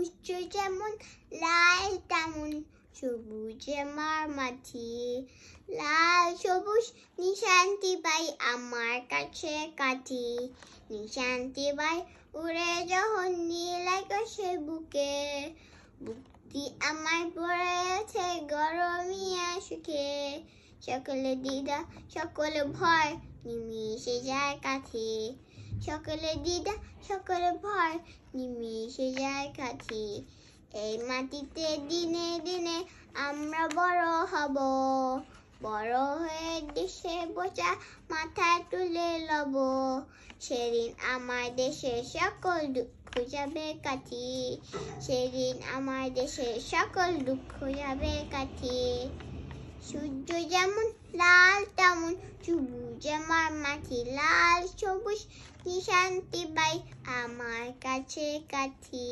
উচ্চ যেমন লাল তেমন সবুজ আমার মাটি লাল সবুজ নিশান্তি পাই আমার কাছে কাটি নিশান্তি পাই উড়ে যখন নীল আকাশের বুকে বুকটি আমার পড়ে আছে গরমিয়া সুখে সকলে দ্বিধা সকলে ভয় নিমিশে যায় কাছে সকলে দ্বিধা সকলে ভয় নিমিশে যায় কাছে এই মাটিতে দিনে দিনে আমরা বড় হব বড় হয়ে দেশে বোঝা মাথায় তুলে লব সেদিন আমার দেশের সকল দুঃখ যাবে কাটি সেদিন আমার দেশের সকল দুঃখ যাবে কাটি সূর্য যেমন লাল তেমন সবুজ আমার মাটি লাল সবুজ নিশান্তি পাই আমার কাছে কাটি